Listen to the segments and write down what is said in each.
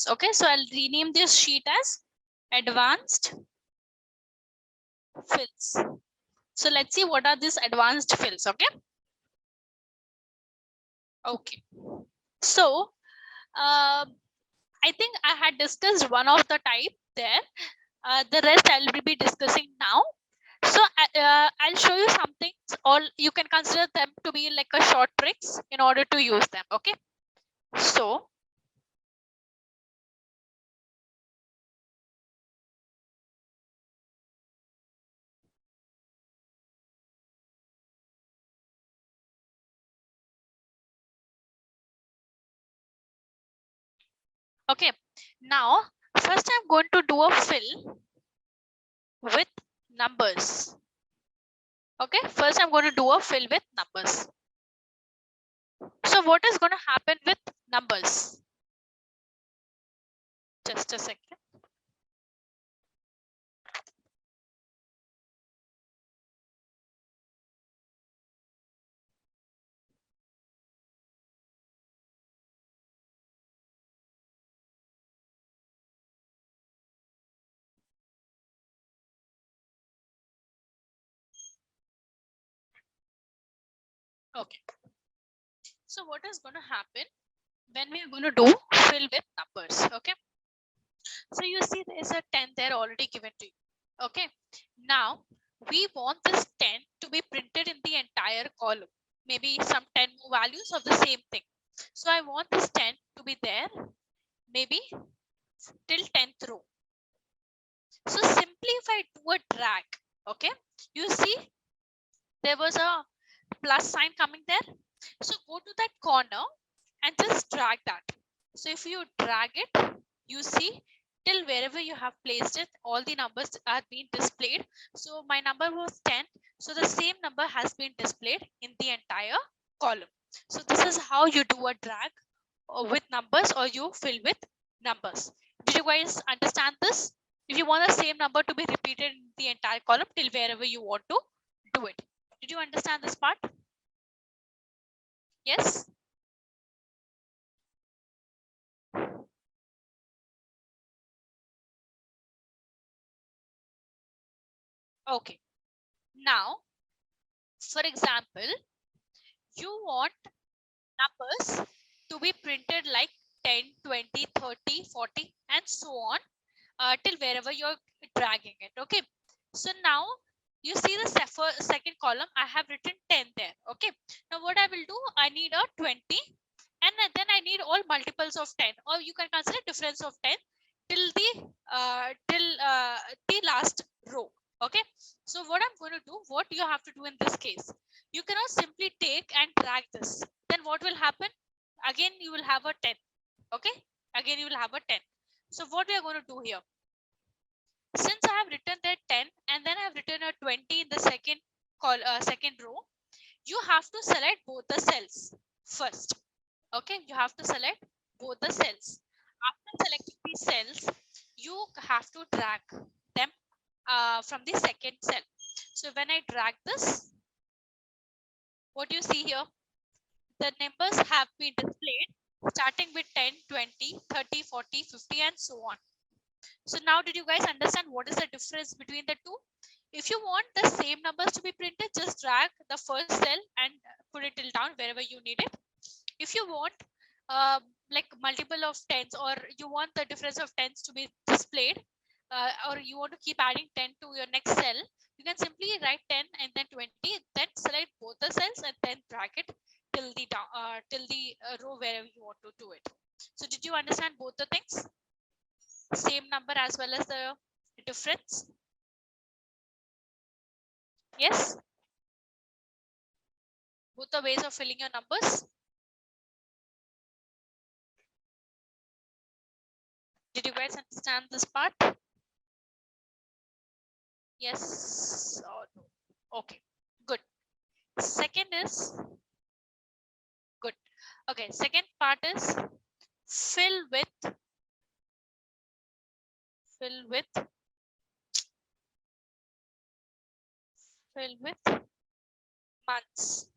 fills. Okay, so I'll rename this sheet as advanced fills. So let's see what are these advanced fills. Okay. Okay. So I think I had discussed one of the type there. The rest I will be discussing now. So I'll show you some things, or you can consider them to be like a short tricks in order to use them. Okay. So okay, now first I'm going to do a fill with numbers. Okay, first I'm going to do a fill with numbers. So what is going to happen with numbers? Just a second. Okay. So what is going to happen when we are going to do fill with numbers? Okay. So you see there is a 10 there already given to you. Okay. Now we want this 10 to be printed in the entire column. Maybe some 10 more values of the same thing. So I want this 10 to be there, maybe till 10th row. So simply if I do a drag, okay, you see there was a plus sign coming there. So go to that corner and just drag that. So if you drag it, you see till wherever you have placed it, all the numbers are being displayed. So my number was 10. So the same number has been displayed in the entire column. So this is how you do a drag with numbers, or you fill with numbers. Did you guys understand this? If you want the same number to be repeated in the entire column till wherever you want to do it. Did you understand this part? Yes? Okay. Now, for example, you want numbers to be printed like 10, 20, 30, 40, and so on till wherever you're dragging it. Okay. So now you see the second column, I have written 10 there. Okay. Now what I will do, I need a 20, and then I need all multiples of 10, or you can consider difference of 10 till the last row. Okay. So what I'm going to do, what you have to do in this case, you cannot simply take and drag this. Then what will happen? Again, you will have a 10. Okay. Again, you will have a 10. So what we are going to do here, since I have written that 10 and then I have written a 20 in the second row, you have to select both the cells first. Okay, you have to select both the cells. After selecting these cells, you have to drag them from the second cell. So when I drag this, what you see here, the numbers have been displayed starting with 10, 20, 30, 40, 50, and so on. So now did you guys understand what is the difference between the two? If you want the same numbers to be printed, just drag the first cell and put it till down wherever you need it. If you want like multiple of tens, or you want the difference of tens to be displayed, or you want to keep adding 10 to your next cell, you can simply write 10 and then 20, then select both the cells and then drag it till the down till the row wherever you want to do it. So did you understand both the things? Same number as well as the difference? Yes, both the ways of filling your numbers. Did you guys understand this part? Yes or no? Okay, good. Second is good. Okay, second part is fill with fill with fill with months.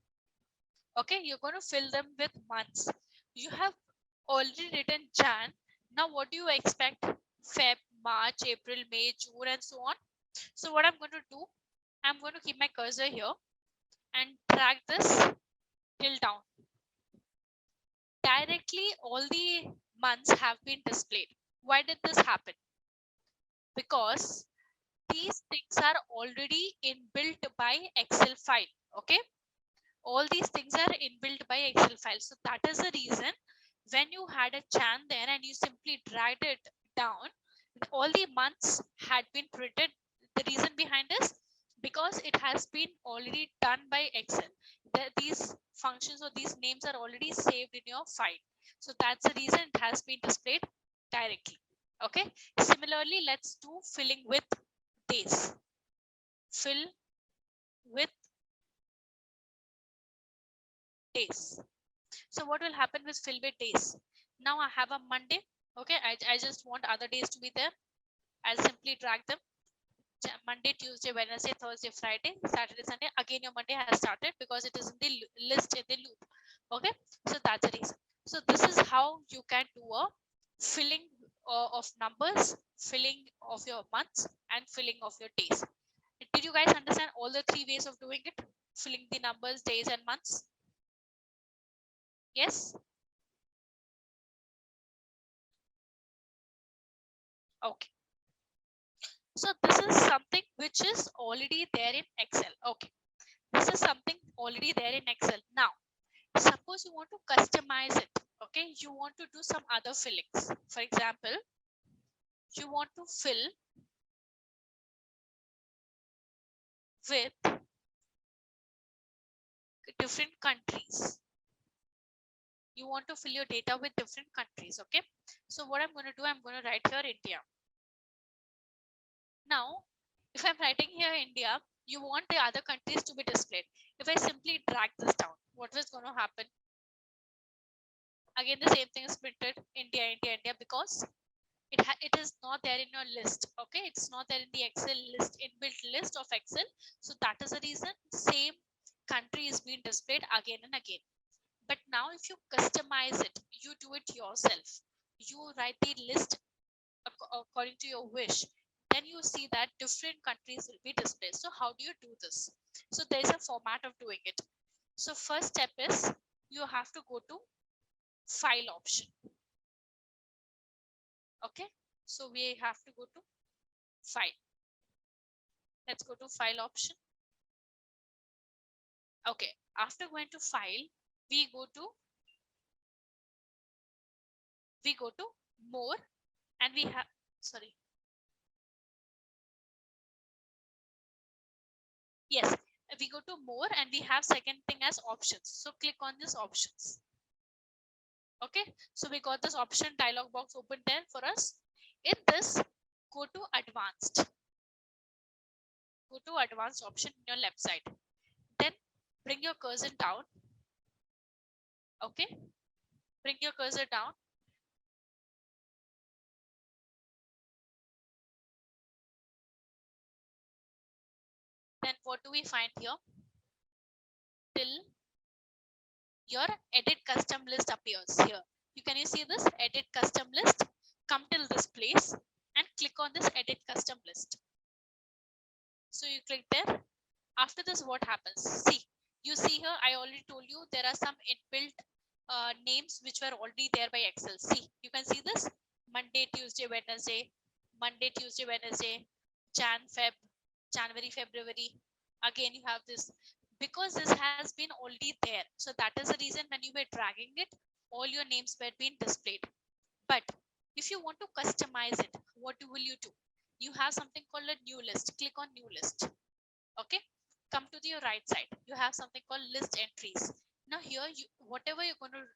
Okay, you're going to fill them with months. You have already written Jan. Now, what do you expect? Feb, March, April, May, June, and so on. So what I'm going to do, I'm going to keep my cursor here and drag this till down. Directly, all the months have been displayed. Why did this happen? Because these things are already inbuilt by Excel file. Okay, all these things are inbuilt by Excel file. So that is the reason when you had a chart there and you simply dragged it down, all the months had been printed. The reason behind is because it has been already done by Excel. These functions or these names are already saved in your file. So that's the reason it has been displayed directly. Okay. Similarly, let's do filling with days. Fill with days. So what will happen with fill with days? Now I have a Monday. Okay, I just want other days to be there. I'll simply drag them. Monday, Tuesday, Wednesday, Thursday, Friday, Saturday, Sunday. Again, your Monday has started because it is in the list in the loop. Okay, so that's the reason. So this is how you can do a filling of numbers, filling of your months, and filling of your days. Did you guys understand all the three ways of doing it? Filling the numbers, days, and months. Yes. Okay. So this is something which is already there in Excel. Okay. This is something already there in Excel. Now, suppose you want to customize it. Okay. You want to do some other fillings. For example, you want to fill with different countries. You want to fill your data with different countries. Okay. So what I'm going to do, I'm going to write here India. Now, if I'm writing here India, you want the other countries to be displayed. If I simply drag this down, what is going to happen? Again, the same thing is printed India, India, India, because it is not there in your list. Okay, it's not there in the Excel list, inbuilt list of Excel. So that is the reason same country is being displayed again and again. But now if you customize it, you do it yourself, you write the list according to your wish, then you see that different countries will be displayed. So how do you do this? So there is a format of doing it. So first step is you have to go to file option. Okay, so we have to go to file. Let's go to file option. Okay, after going to file, we go to more, and we have, sorry, yes, we go to more and we have second thing as options. So click on this options. Okay, so we got this option dialog box open there for us. In this, go to advanced. Go to advanced option in your left side. Then bring your cursor down. Okay, bring your cursor down. Then what do we find here? Till your edit custom list appears here. You see this edit custom list? Come till this place and click on this edit custom list. So you click there. After this, what happens? See, you see here, I already told you there are some inbuilt names which were already there by Excel. See, you can see this Monday, Tuesday, Wednesday, Monday, Tuesday, Wednesday, January, February. Again, you have this because this has been already there. So that is the reason when you were dragging it, all your names were being displayed. But if you want to customize it, what will you do? You have something called a new list. Click on new list. Okay, come to your right side. You have something called list entries. Now here, whatever you're going to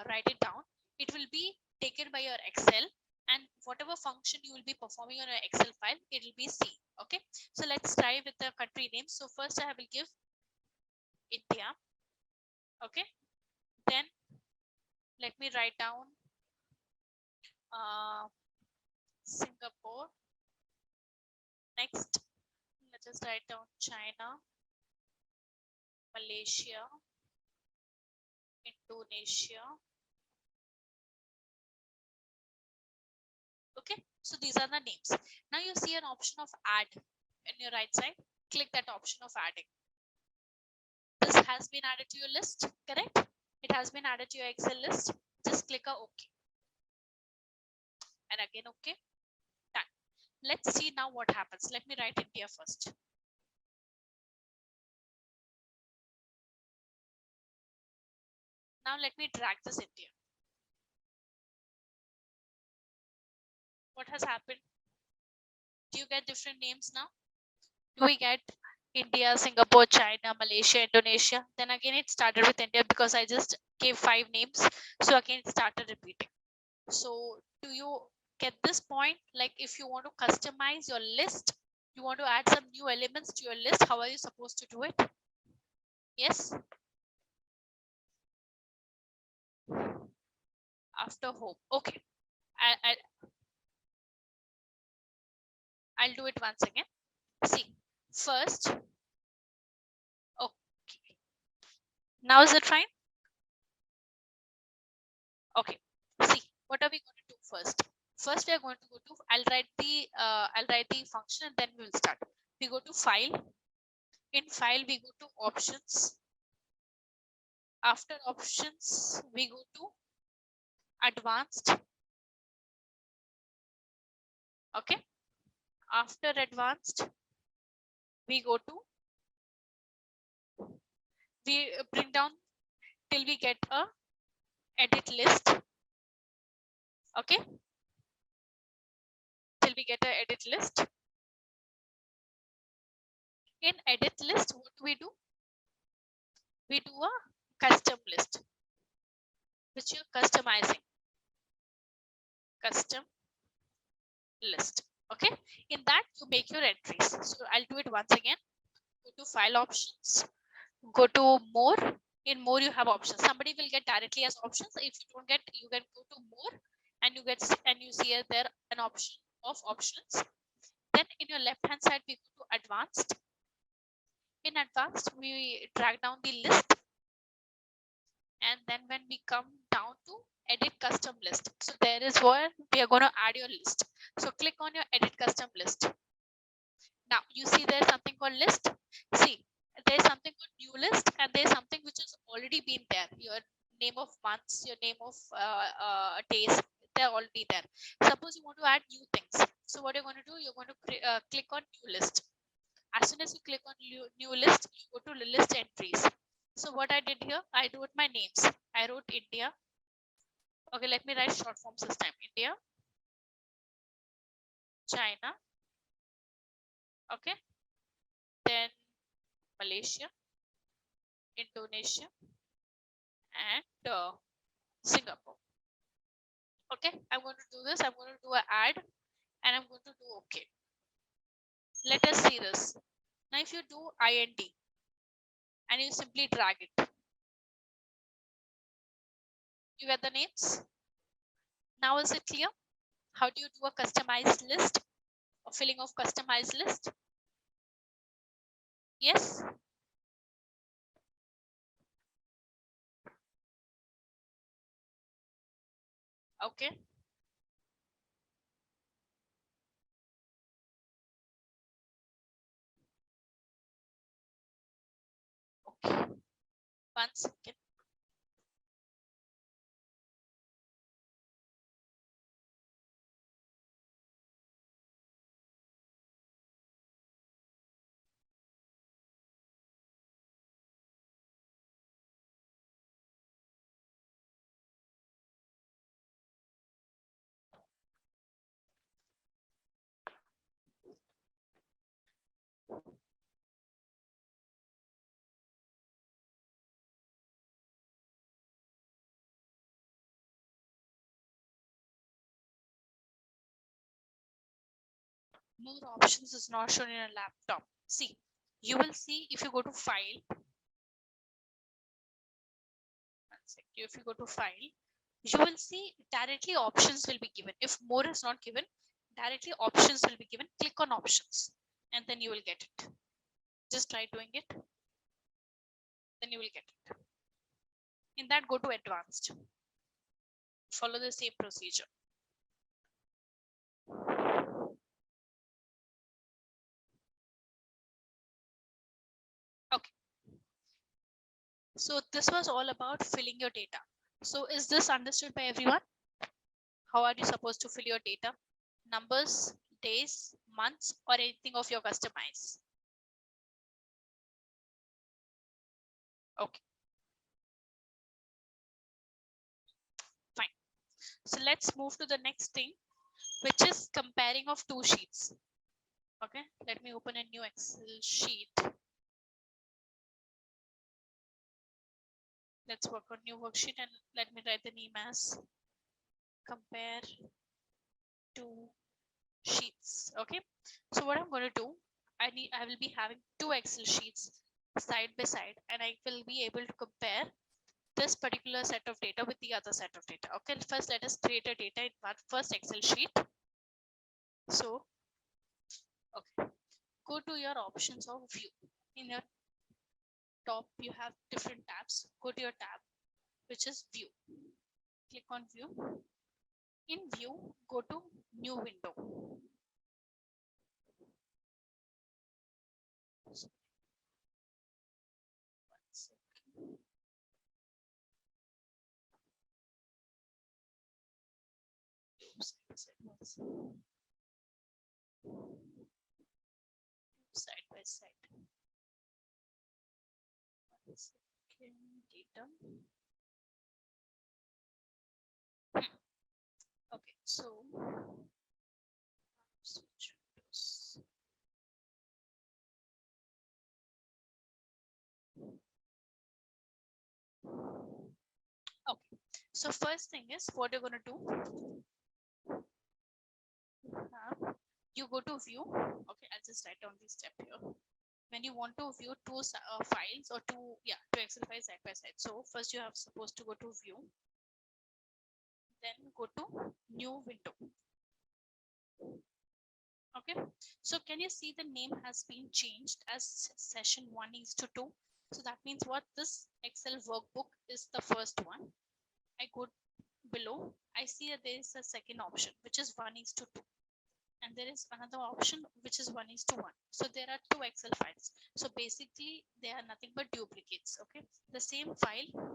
write it down, it will be taken by your Excel, and whatever function you will be performing on your Excel file, it will be seen. Okay, so let's try with the country name. So first I will give India. Okay, then let me write down Singapore. Next, let's just write down China, Malaysia, Indonesia, So these are the names. Now you see an option of add in your right side. Click that option of adding. This has been added to your list, correct? It has been added to your Excel list. Just click a OK. And again OK. Done. Let's see now what happens. Let me write India first. Now let me drag this India. What has happened? Do you get different names now? Do we get India, Singapore, China, Malaysia, Indonesia? Then again it started with India because I just gave 5 names. So again it started repeating. So do you get this point? Like if you want to customize your list, you want to add some new elements to your list, how are you supposed to do it? Yes? After home. Okay. I'll do it once again. See, first, okay. Now is it fine? Okay. See, what are we going to do first? First, we are going to go to. I'll write the function and then we will start. We go to file. In file, we go to options. After options, we go to advanced. Okay. After advanced, we go to. We bring down till we get a edit list. Okay. Till we get a edit list. In edit list, what do? We do a custom list, which you're customizing. Custom list. Okay. In that, you make your entries. So I'll do it once again. Go to file options. Go to more. In more, you have options. Somebody will get directly as options. If you don't get, you can go to more and you see there an option of options. Then in your left hand side, we go to advanced. In advanced, we drag down the list. And then when we come down to edit custom list, so there is where we are going to add your list. So click on your edit custom list. Now you see there's something called list. See, there's something called new list and there's something which has already been there. Your name of months, your name of days, they're already there. Suppose you want to add new things. So what you're going to do, you're going to click on new list. As soon as you click on new list, you go to list entries. So what I did here, I wrote my names. I wrote India. Okay, let me write short forms this time. India, China, okay, then Malaysia, Indonesia, and Singapore. Okay, I'm going to do this. I'm going to do an add and I'm going to do OK. Let us see this. Now, if you do IND and you simply drag it, you get the names. Now, is it clear? How do you do a customized list? A filling of customized list? Yes? Okay. Okay. 1 second. More options is not shown in a laptop. See, you will see if you go to file. If you go to file, you will see directly options will be given. If more is not given, directly options will be given. Click on options and then you will get it. Just try doing it. Then you will get it. In that, go to advanced. Follow the same procedure. So this was all about filling your data. So is this understood by everyone? How are you supposed to fill your data? Numbers, days, months, or anything of your customize? Okay, fine. So let's move to the next thing, which is comparing of two sheets. Okay, let me open a new Excel sheet. Let's work on new worksheet and let me write the name as compare two sheets. Okay, so what I'm going to do, I will be having two Excel sheets side by side, and I will be able to compare this particular set of data with the other set of data. Okay, first let us create a data in one first Excel sheet. So okay, go to your options of view. In your top you have different tabs. Go to your tab which is view. Click on view. In view, go to new window. So, one second. Side by side. One second. Data. Okay, so switch windows. Okay, so first thing is what you're going to do. You go to view. Okay, I'll just write down this step here. When you want to view two files or two Excel files side by side. So first you have supposed to go to view, then go to new window. Okay, so can you see the name has been changed as session 1:2? So that means what, this Excel workbook is the first one. I go below, I see that there is a second option which is 1:2, and there is another option which is 1:1. So there are two Excel files. So basically they are nothing but duplicates. Okay, the same file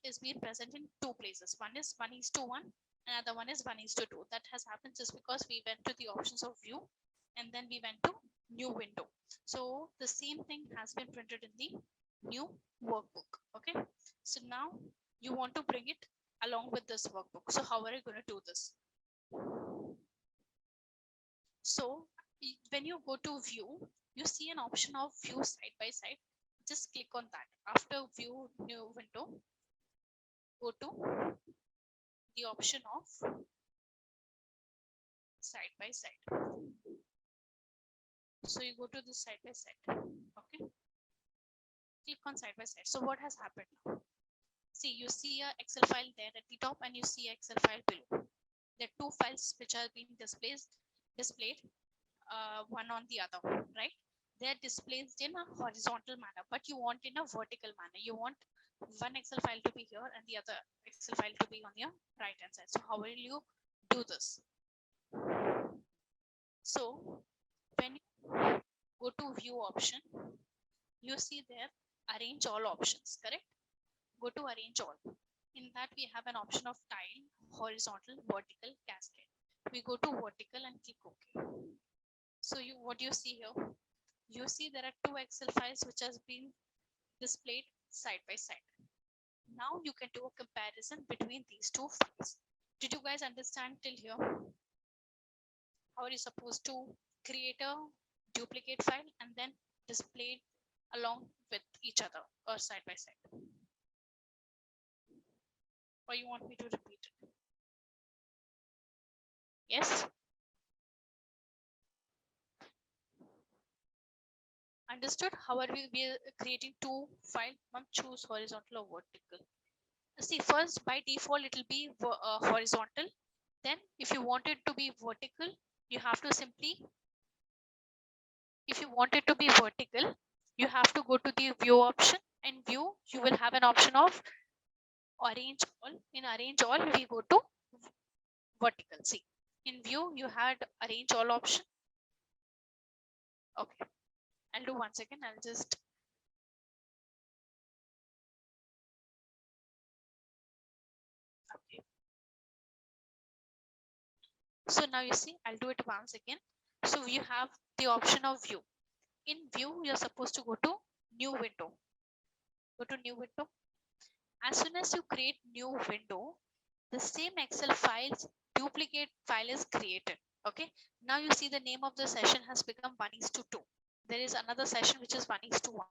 is being present in two places. One is 1:1, another one is 1:2. That has happened just because we went to the options of view and then we went to new window. So the same thing has been printed in the new workbook. Okay, so now you want to bring it along with this workbook. So how are you going to do this? So when you go to view, you see an option of view side by side. Just click on that. After view new window, go to the option of side by side. So you go to the side by side. Okay, click on side by side. So what has happened now? See, you see a Excel file there at the top and you see Excel file below. There are two files which are being displayed one on the other, right? They're displayed in a horizontal manner, but you want in a vertical manner. You want one Excel file to be here and the other Excel file to be on your right hand side. So how will you do this? So when you go to view option, you see there arrange all options, correct? Go to arrange all. In that we have an option of tile, horizontal, vertical, cascade. We go to vertical and click OK. So what you see here, you see there are two Excel files which has been displayed side by side. Now you can do a comparison between these two files. Did you guys understand till here? How are you supposed to create a duplicate file and then display it along with each other or side by side? Or you want me to repeat it? Yes? Understood? How are we creating two files? Choose horizontal or vertical. See, first by default it will be horizontal. Then if you want it to be vertical, you have to simply, if you want it to be vertical, you have to go to the view option. And view, you will have an option of arrange all. In arrange all, we go to vertical. See, in view, you had arrange all option. Okay, I'll do once again. I'll just So now you see, I'll do it once again. So you have the option of view. In view, you're supposed to go to new window. Go to new window. As soon as you create new window, the same Excel files duplicate file is created. Okay. Now you see the name of the session has become 1:2. There is another session which is 1:1.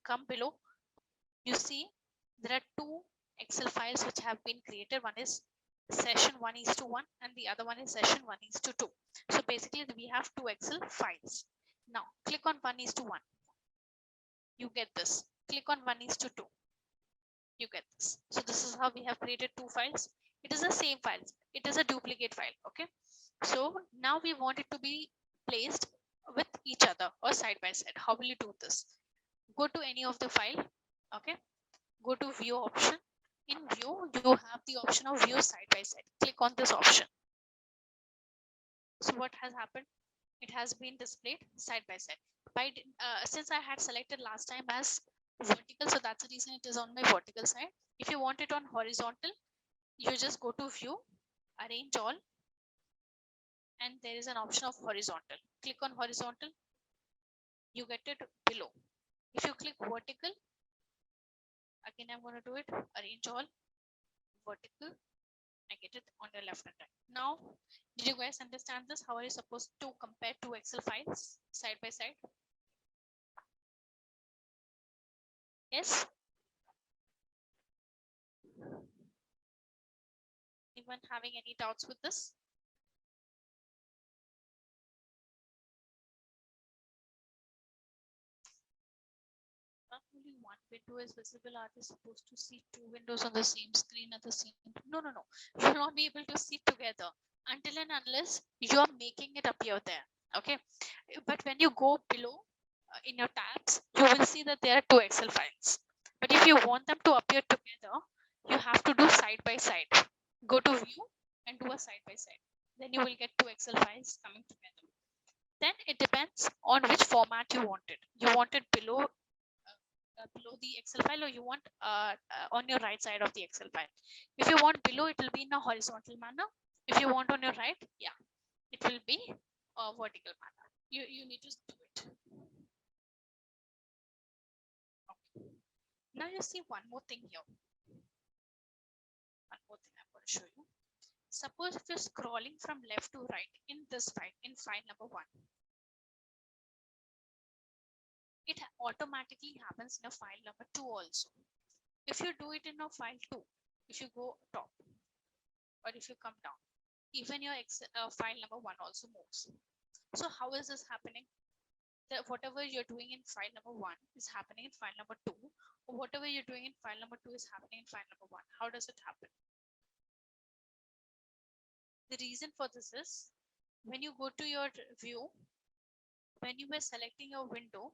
Come below. You see there are two Excel files which have been created. One is session 1:1 and the other one is session 1:2. So basically we have two Excel files. Now click on 1:1. You get this. Click on 1:2. You get this. So this is how we have created two files. It is the same file. It is a duplicate file. Okay. So now we want it to be placed with each other or side by side. How will you do this? Go to any of the file. Okay. Go to view option. In view, you have the option of view side by side. Click on this option. So what has happened? It has been displayed side by side. Since I had selected last time as vertical, so that's the reason it is on my vertical side. If you want it on horizontal, you just go to view, arrange all, and there is an option of horizontal. Click on horizontal, you get it below. If you click vertical, again I'm going to do it, arrange all, vertical, I get it on your left and right. Now, did you guys understand this? How are you supposed to compare two Excel files side by side? Yes? Anyone having any doubts with this? Not only one window is visible, are they supposed to see two windows on the same screen at the same time? No, no, no. You will not be able to see together until and unless you are making it appear there. Okay. But when you go below in your tabs, you will see that there are two Excel files. But if you want them to appear together, you have to do side by side. Go to view and do a side by side. Then you will get two Excel files coming together. Then it depends on which format you want it. You want it below the Excel file, or you want on your right side of the Excel file. If you want below, it will be in a horizontal manner. If you want on your right, yeah, it will be a vertical manner. You need to do it. Okay. Now you see one more thing here. One more thing I'm going to show you. Suppose if you're scrolling from left to right in this file, in file number 1, it automatically happens in a file number 2 also. If you do it in a file 2, if you go top or if you come down, even your file number 1 also moves. So how is this happening? Whatever you're doing in file number 1 is happening in file number 2, or whatever you're doing in file number 2 is happening in file number 1. How does it happen? The reason for this is when you go to your view, when you were selecting your window,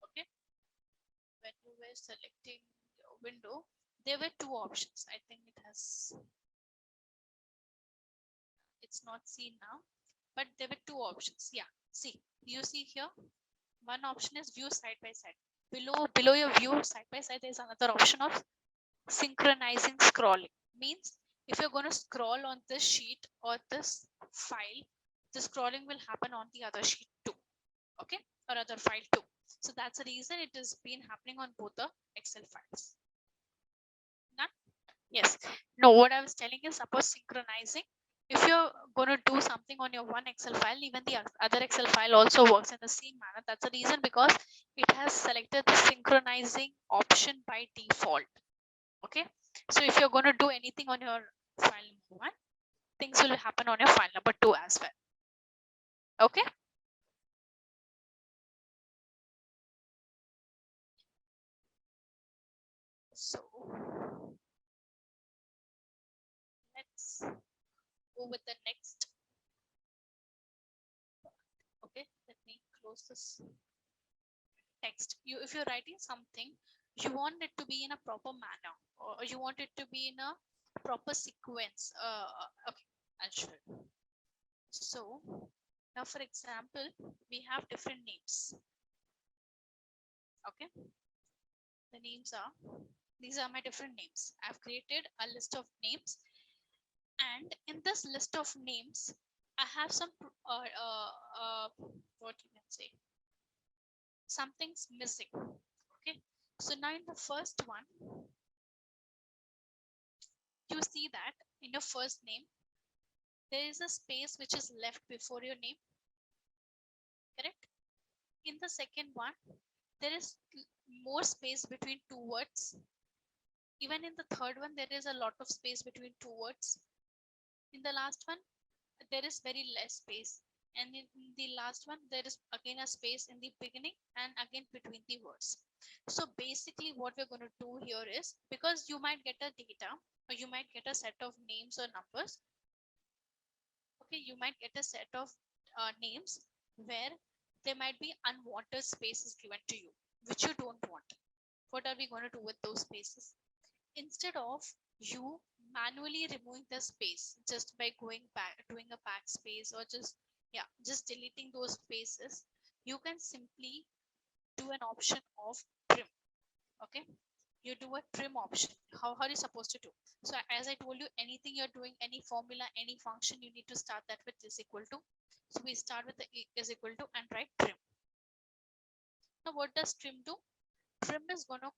okay, when you were selecting your window, there were two options. I think it's not seen now, but there were two options. Yeah, see, you see here, one option is view side by side. Below your view side by side, there's another option of synchronizing scrolling. Means if you're going to scroll on this sheet or this file, the scrolling will happen on the other sheet too. Okay, or other file too. So that's the reason it has been happening on both the Excel files. None? Yes. No, what I was telling is suppose synchronizing. If you're going to do something on your one Excel file, even the other Excel file also works in the same manner. That's the reason, because it has selected the synchronizing option by default. Okay. So if you're going to do anything on your file number 1, things will happen on your file number 2 as well. Okay. So let's go with the next. Okay, let me close this text. If you're writing something, you want it to be in a proper manner, or you want it to be in a proper sequence. Okay, I'll show you. So now, for example, we have different names. Okay, the names are, these are my different names. I've created a list of names, And in this list of names, I have some what you can say, something's missing. Okay, so now in the first one, you see that in your first name there is a space which is left before your name, correct? In the second one, there is more space between two words. Even in the third one, there is a lot of space between two words. In the last one, there is very less space. And in the last one, there is again a space in the beginning and again between the words. So basically, what we're going to do here is, because you might get a data or you might get a set of names or numbers. Okay, you might get a set of names where there might be unwanted spaces given to you, which you don't want. What are we going to do with those spaces? Instead of you manually removing the space just by going back, doing a backspace, or just deleting those spaces, you can simply do an option of trim. Okay, you do a trim option. How are you supposed to do? So as I told you, anything you're doing, any formula, any function, you need to start that with is equal to. So we start with the is equal to and write trim. Now what does trim do? Trim is going to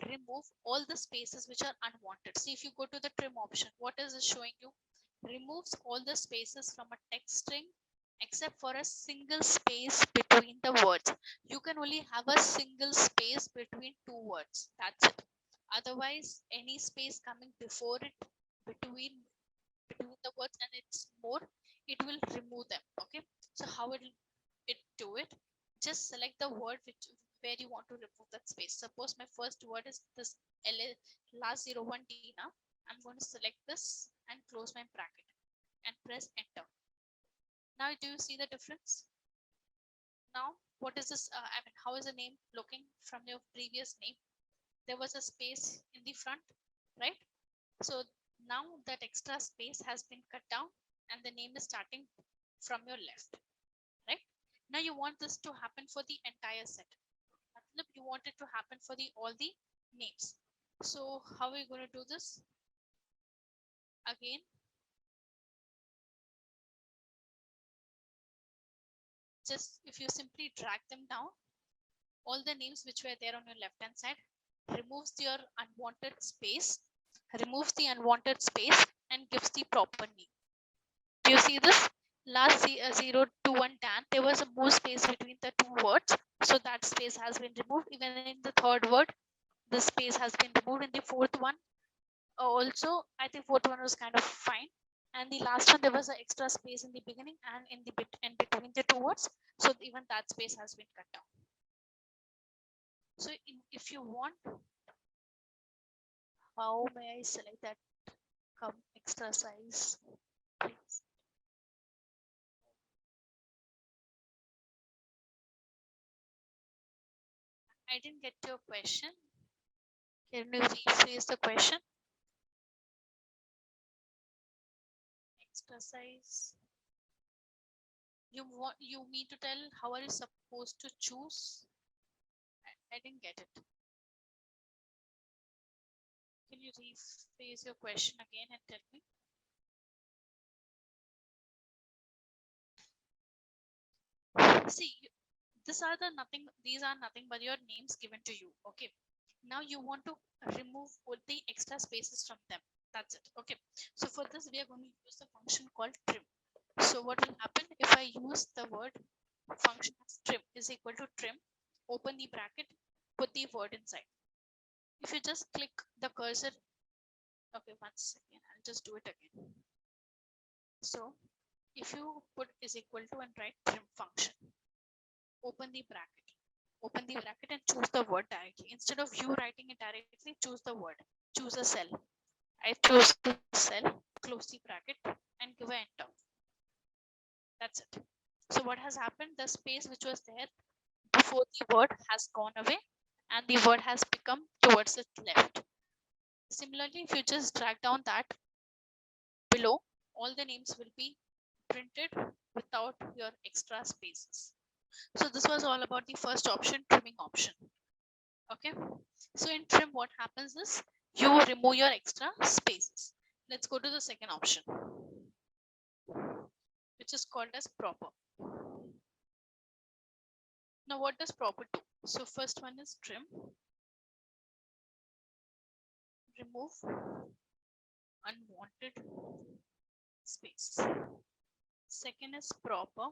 remove all the spaces which are unwanted. See, if you go to the trim option, what is it showing you? Removes all the spaces from a text string except for a single space between the words. You can only have a single space between two words. That's it. Otherwise, any space coming before it, between the words, and it's more, it will remove them. Okay. So how it do it? Just select the word which where you want to remove that space. Suppose my first word is this last 01 Dina. I'm going to select this and close my bracket and press enter. Now do you see the difference? Now what is this? I mean, how is the name looking from your previous name? There was a space in the front, right? So now that extra space has been cut down and the name is starting from your left, right? Now you want this to happen for the entire set. You want it to happen for the all the names. So how are we going to do this? Again, just if you simply drag them down, all the names which were there on your left hand side, removes your unwanted space, removes the unwanted space and gives the proper name. Do you see this? Last 0 to 1 tan, there was a more space between the two words. So that space has been removed. Even in the third word, the space has been removed. In the fourth one, also, I think fourth one was kind of fine. And the last one, there was an extra space in the beginning and in the between the two words. So even that space has been cut down. So if you want, how may I select that extra size, please? I didn't get your question. Can you rephrase the question? Extra size. You mean to tell how are you supposed to choose? I didn't get it. Can you rephrase your question again and tell me? See, these are nothing but your names given to you. Okay. Now you want to remove all the extra spaces from them. That's it. Okay. So for this, we are going to use the function called trim. So what will happen if I use the word function as trim is equal to trim, open the bracket, put the word inside. If you just click the cursor, okay, one second, I'll just do it again. So if you put is equal to and write trim function, open the bracket and choose the word directly. Instead of you writing it directly, choose the word, choose a cell. I choose the cell, close the bracket and give an enter. That's it. So what has happened? The space which was there before the word has gone away and the word has become towards its left. Similarly, if you just drag down that below, all the names will be printed without your extra spaces. So this was all about the first option, trimming option. Okay. So in trim, what happens is you remove your extra spaces. Let's go to the second option, which is called as proper. Now, what does proper do? So, first one is trim, remove unwanted space. Second is proper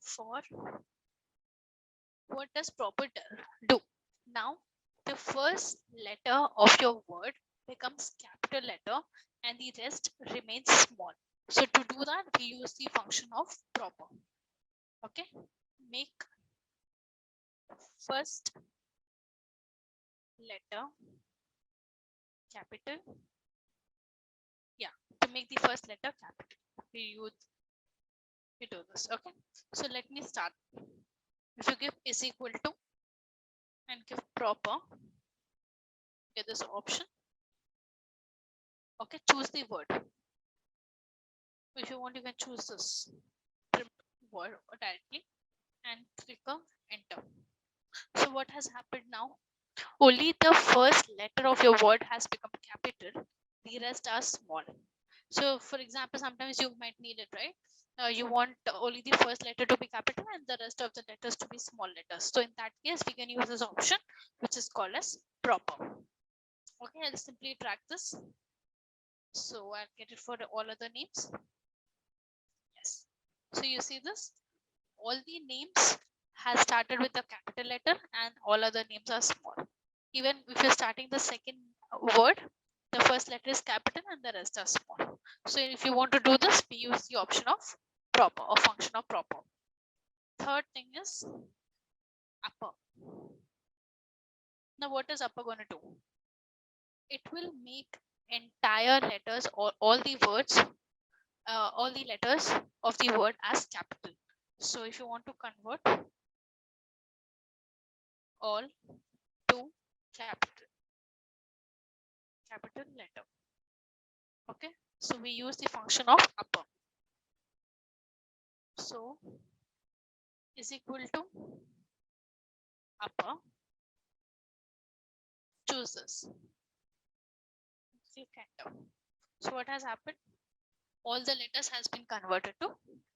for. What does proper do? Now, the first letter of your word becomes capital letter and the rest remains small. So, to do that, we use the function of proper. Okay, make first letter capital. Yeah, to make the first letter capital, we do this. Okay, so let me start. If you give is equal to and give proper, get this option. Okay, choose the word. If you want, you can choose this word directly and click on enter. So what has happened now? Only the first letter of your word has become capital. The rest are small. So for example, sometimes you might need it, right? You want only the first letter to be capital and the rest of the letters to be small letters. So in that case, we can use this option, which is called as proper. Okay, I'll simply track this. So I'll get it for all other names. Yes. So you see this? All the names has started with a capital letter and all other names are small. Even if you're starting the second word, the first letter is capital and the rest are small. So if you want to do this, we use the option of proper or function of proper. Third thing is upper. Now what is upper going to do? It will make entire letters or all the words, all the letters of the word as capital. So if you want to convert all to capital letter. Okay, so we use the function of upper. So is equal to upper, choose this, click enter. So what has happened? All the letters has been converted to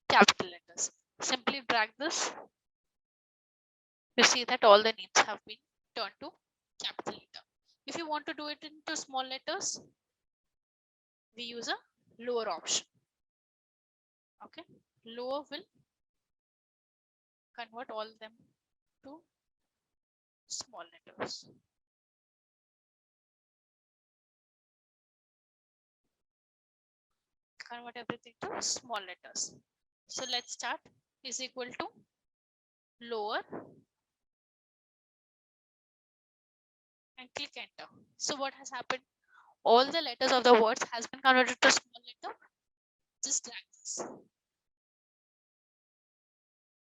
capital letters. Simply drag this. You see that all the names have been turned to capital letter. If you want to do it into small letters, we use a lower option. Okay, lower will convert all them to small letters. Convert everything to small letters. So let's start. Is equal to lower and click enter. So what has happened? All the letters of the words has been converted to small letter. Just drag this.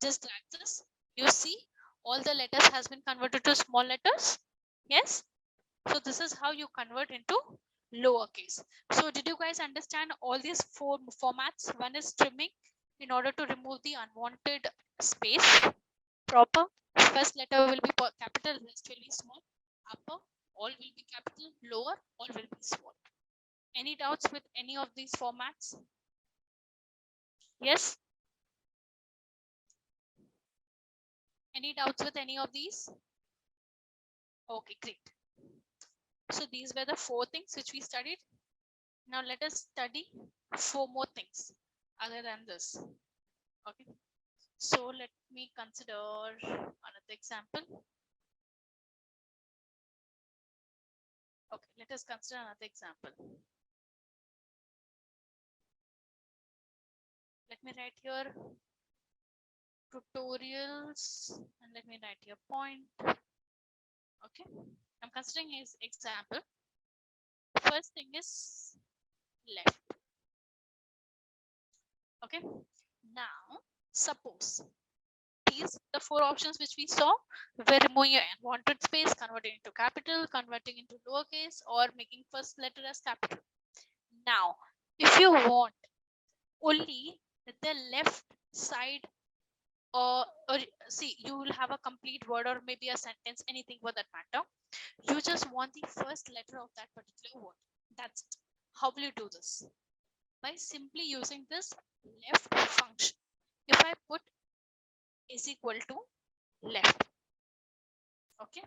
Just drag this. You see, all the letters has been converted to small letters. Yes. So this is how you convert into lowercase. So did you guys understand all these four formats? One is trimming in order to remove the unwanted space. Proper, first letter will be capital, rest will be small. Upper, all will be capital. Lower, all will be small. Any doubts with any of these formats? Yes. Any doubts with any of these? Okay, great. So these were the four things which we studied. Now let us study four more things other than this. Okay. So let me consider another example. Okay, let us consider another example. Let me write here tutorials and let me write here point. Okay, I'm considering his example. First thing is left. Okay, now suppose these the four options which we saw were removing your unwanted space, converting into capital, converting into lowercase, or making first letter as capital. Now, if you want only the left side or see, you will have a complete word or maybe a sentence, anything for that matter. You just want the first letter of that particular word. That's it. How will you do this? By simply using this left function. If I put is equal to left, okay,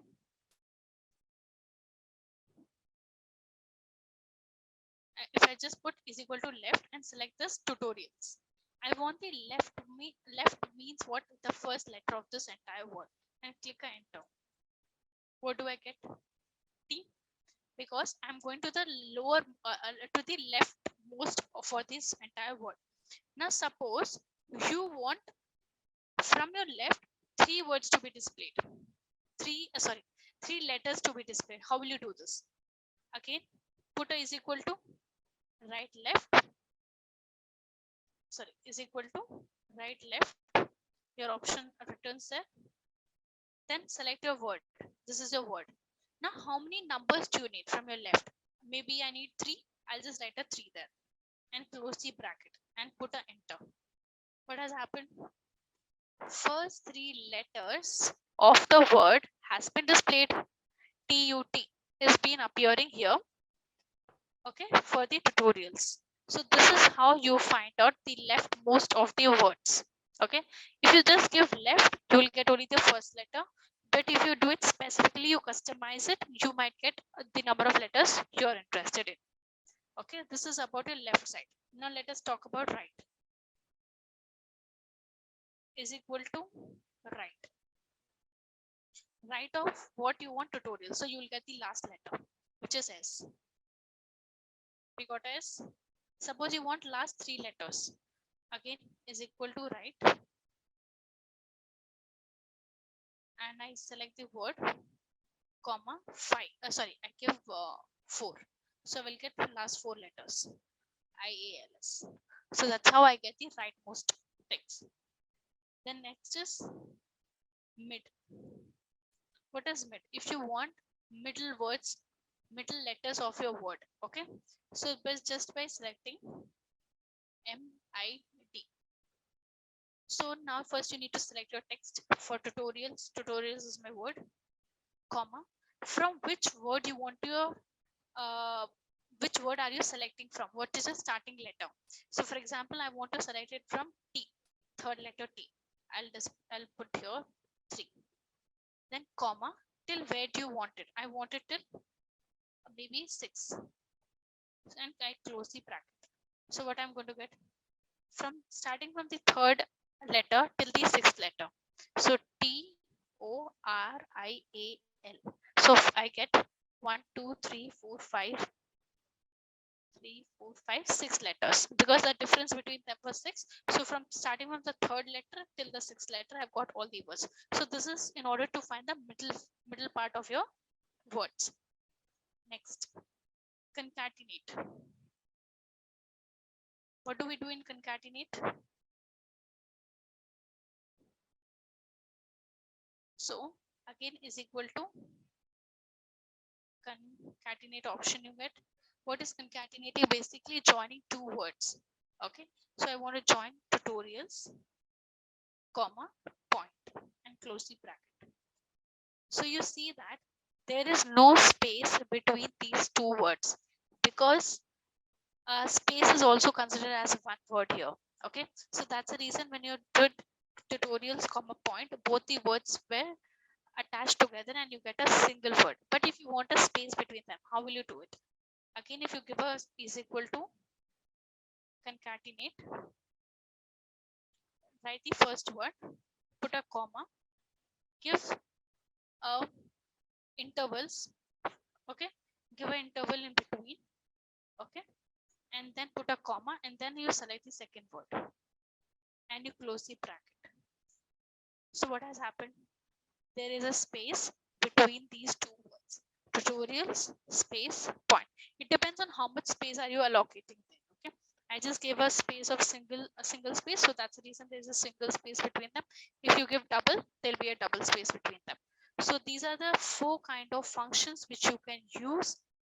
if I just put is equal to left and select this tutorials, I want the left means what, the first letter of this entire word, and click a enter. What do I get? T, because I'm going to the lower to the left most for this entire word. Now suppose you want from your left three words to be displayed, three letters to be displayed. How will you do this? Again, put a is equal to right left, is equal to right left, your option returns there. Then select your word. This is your word. Now how many numbers do you need from your left? Maybe I need 3. I'll just write a 3 there and close the bracket and put a enter. What has happened? First 3 letters of the word has been displayed. TUT is been appearing here, okay, for the tutorials. So this is how you find out the leftmost of the words. Okay, if you just give left, you will get only the first letter. But if you do it specifically, you customize it, you might get the number of letters you're interested in. Okay, this is about your left side. Now let us talk about right. Is equal to right. Right of what you want tutorial. So you will get the last letter, which is S. We got S. Suppose you want last 3 letters. Again, is equal to right. And I select the word, comma, 5. I give 4. So I will get the last 4 letters. IALS. So that's how I get the rightmost things. Then next is mid. What is mid? If you want middle words, middle letters of your word, okay, so just by selecting MID. So now first you need to select your text for tutorials. Tutorials is my word, comma, from which word you want to which word are you selecting from, what is the starting letter. So for example, I want to select it from T, third letter T. I'll put here 3, then comma, till where do you want it? I want it till maybe 6, and I close the bracket. So what I'm going to get, from starting from the third letter till the 6th letter, so TORIAL. So I get 1 2 3 4 5 3 4 5 6 letters, because the difference between them was 6. So from starting from the third letter till the 6th letter, I've got all the words. So this is in order to find the middle part of your words. Next, concatenate. What do we do in concatenate? So again, is equal to concatenate option you get. What is concatenating? Basically joining 2 words. Okay, so I want to join tutorials, comma, point, and close the bracket. So you see that there is no space between these 2 words, because space is also considered as one word here. Okay, so that's the reason when you did tutorials, comma, point, both the words were attached together and you get a single word. But if you want a space between them, how will you do it? Again, if you give a is equal to concatenate, write the first word, put a comma, give intervals, okay, give an interval in between, okay, and then put a comma, and then you select the second word and you close the bracket. So what has happened? There is a space between these 2 words, tutorials space point. It depends on how much space are you allocating there. Okay, I just gave a space of a single space, so that's the reason there is a single space between them. If you give double, there'll be a double space between them. So these are the 4 kind of functions which you can use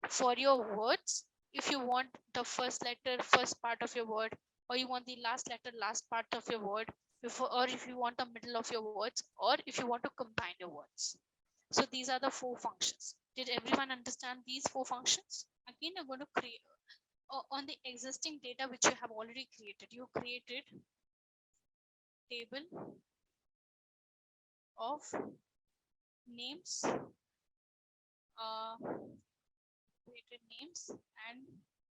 for your words. If you want the first letter, first part of your word, or you want the last letter, last part of your word, or if you want the middle of your words, or if you want to combine your words. So these are the 4 functions. Did everyone understand these 4 functions? Again, you're going to create on the existing data which you have already created. You created table of names, created names and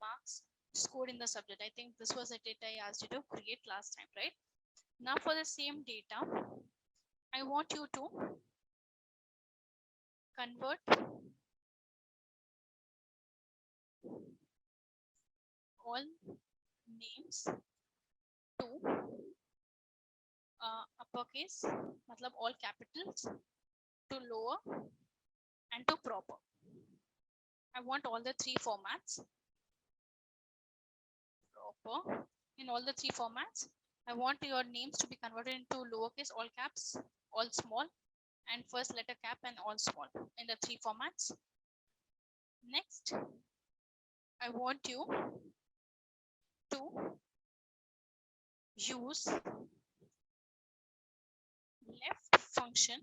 marks scored in the subject. I think this was a data I asked you to create last time, right? Now for the same data, I want you to convert all names to uppercase, matlab all capitals, to lower and to proper. I want all the 3 formats. Proper. In all the 3 formats, I want your names to be converted into lowercase, all caps, all small, and first letter cap and all small in the 3 formats. Next, I want you to use left function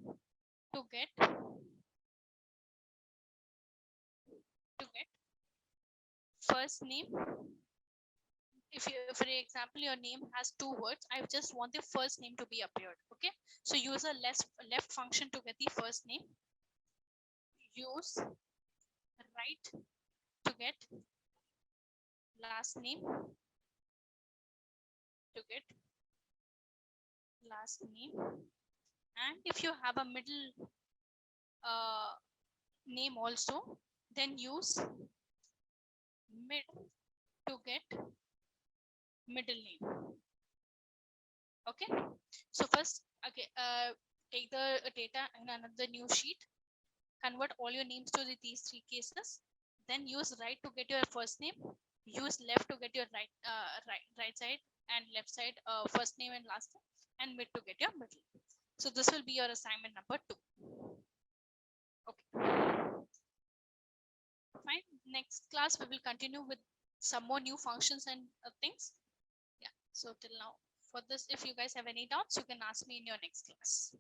to get first name. If you, for example, your name has 2 words, I just want the first name to be appeared. Okay, so use a left function to get the first name. Use right to get last name, to get last name. And if you have a middle name also, then use mid to get middle name. Okay, so first, okay, take the data in another new sheet, convert all your names to these 3 cases, then use right to get your first name, use left to get your right side and left side, first name and last name, and mid to get your middle. So this will be your assignment number 2. Okay, fine. Next class we will continue with some more new functions and things. Yeah, so till now for this, if you guys have any doubts, you can ask me in your next class.